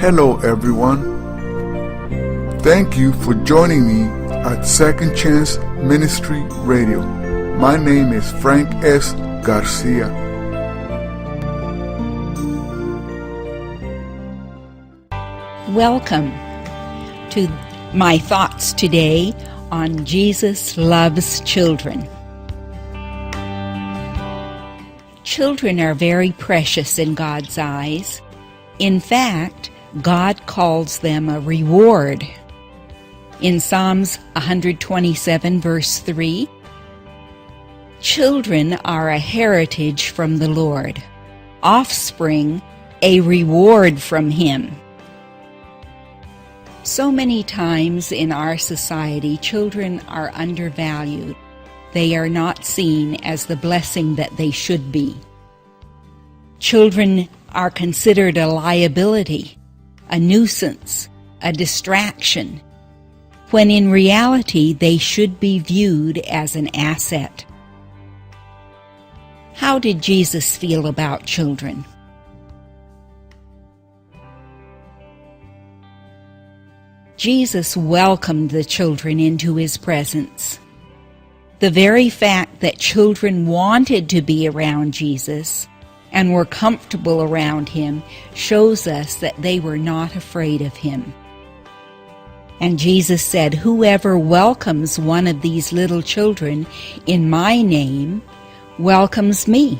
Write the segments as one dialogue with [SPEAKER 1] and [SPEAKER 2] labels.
[SPEAKER 1] Hello everyone. Thank you for joining me at Second Chance Ministry Radio. My name is Frank S. Garcia.
[SPEAKER 2] Welcome to my thoughts today on Jesus Loves Children. Children are very precious in God's eyes. In fact, God calls them a reward. In Psalms 127 verse 3, children are a heritage from the Lord, offspring a reward from Him. So many times in our society, children are undervalued. They are not seen as the blessing that they should be. Children are considered a liability, a nuisance, a distraction, when in reality they should be viewed as an asset. How did Jesus feel about children? Jesus welcomed the children into His presence. The very fact that children wanted to be around Jesus and were comfortable around Him shows us that they were not afraid of Him. And Jesus said, "Whoever welcomes one of these little children in my name welcomes me."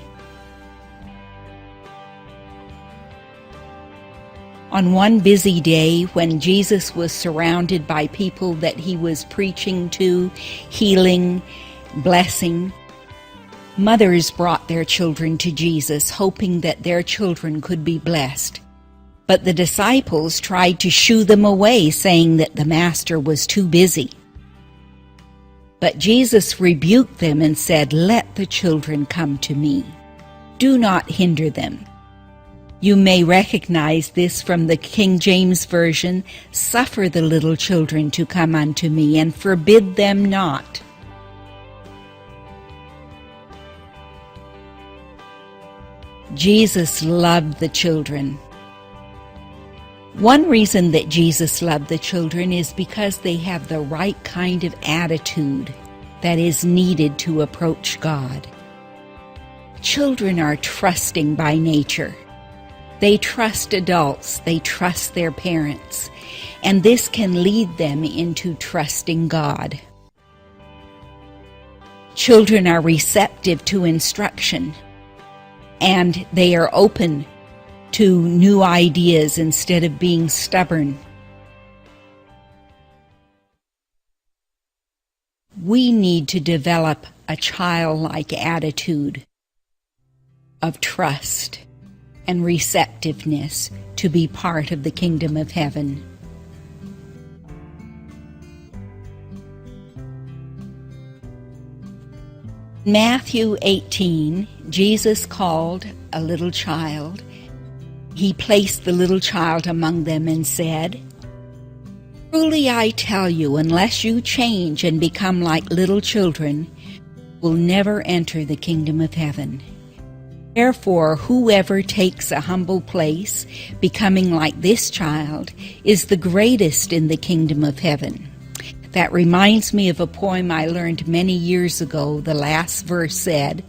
[SPEAKER 2] On one busy day when Jesus was surrounded by people that He was preaching to, healing, blessing, mothers brought their children to Jesus, hoping that their children could be blessed. But the disciples tried to shoo them away, saying that the Master was too busy. But Jesus rebuked them and said, "Let the children come to me. Do not hinder them." You may recognize this from the King James Version, "Suffer the little children to come unto me, and forbid them not." Jesus loved the children. One reason that Jesus loved the children is because they have the right kind of attitude that is needed to approach God. Children are trusting by nature. They trust adults, they trust their parents, and this can lead them into trusting God. Children are receptive to instruction, and they are open to new ideas instead of being stubborn. We need to develop a childlike attitude of trust and receptiveness to be part of the kingdom of heaven. Matthew 18, Jesus called a little child. He placed the little child among them and said, "Truly I tell you, unless you change and become like little children, you will never enter the kingdom of heaven. Therefore, whoever takes a humble place, becoming like this child, is the greatest in the kingdom of heaven." That reminds me of a poem I learned many years ago. The last verse said,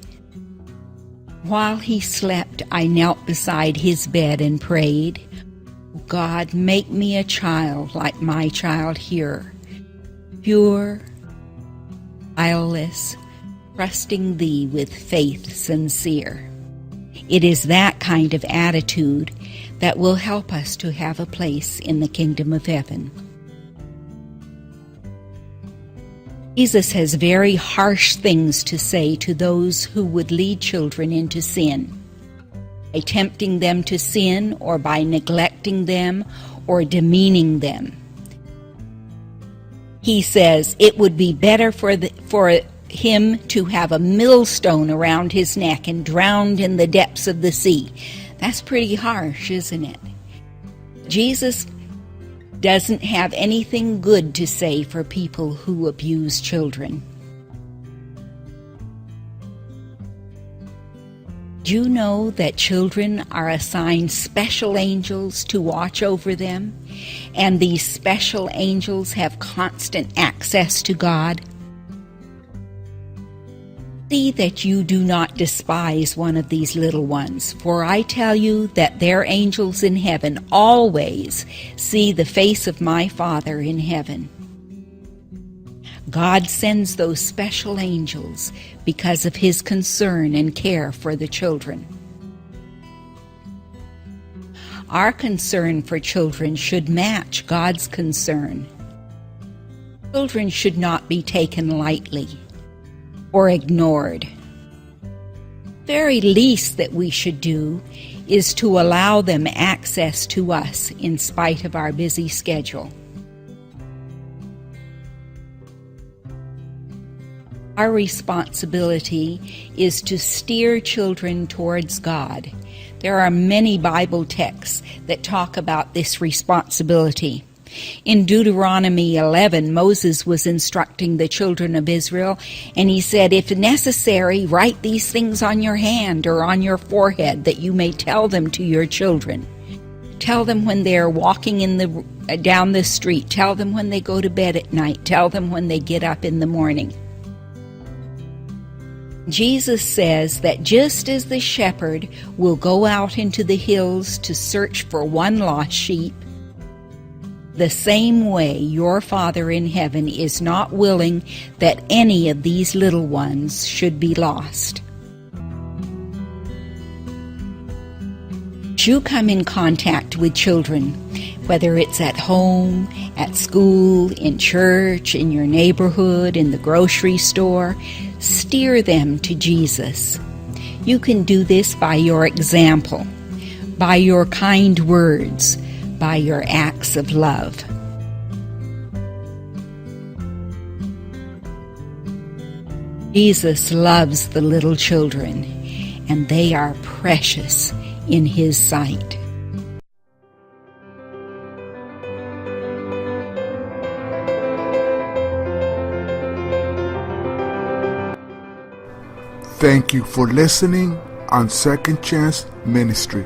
[SPEAKER 2] "While he slept, I knelt beside his bed and prayed, God, make me a child like my child here, pure, guileless, trusting thee with faith sincere." It is that kind of attitude that will help us to have a place in the kingdom of heaven. Jesus has very harsh things to say to those who would lead children into sin, by tempting them to sin or by neglecting them or demeaning them. He says it would be better for him to have a millstone around his neck and drowned in the depths of the sea. That's pretty harsh, isn't it? Jesus doesn't have anything good to say for people who abuse children. Do you know that children are assigned special angels to watch over them? And these special angels have constant access to God? See that you do not despise one of these little ones, for I tell you that their angels in heaven always see the face of my Father in heaven. God sends those special angels because of his concern and care for the children. Our concern for children should match God's concern. Children should not be taken lightly or ignored. The very least that we should do is to allow them access to us in spite of our busy schedule. Our responsibility is to steer children towards God. There are many Bible texts that talk about this responsibility. In Deuteronomy 11, Moses was instructing the children of Israel, and he said, if necessary, write these things on your hand or on your forehead, that you may tell them to your children. Tell them when they are walking down the street. Tell them when they go to bed at night. Tell them when they get up in the morning. Jesus says that just as the shepherd will go out into the hills to search for one lost sheep, the same way your Father in heaven is not willing that any of these little ones should be lost. As you come in contact with children, whether it's at home, at school, in church, in your neighborhood, in the grocery store, steer them to Jesus. You can do this by your example, by your kind words, by your acts of love. Jesus loves the little children, and they are precious in his sight.
[SPEAKER 1] Thank you for listening on Second Chance Ministry.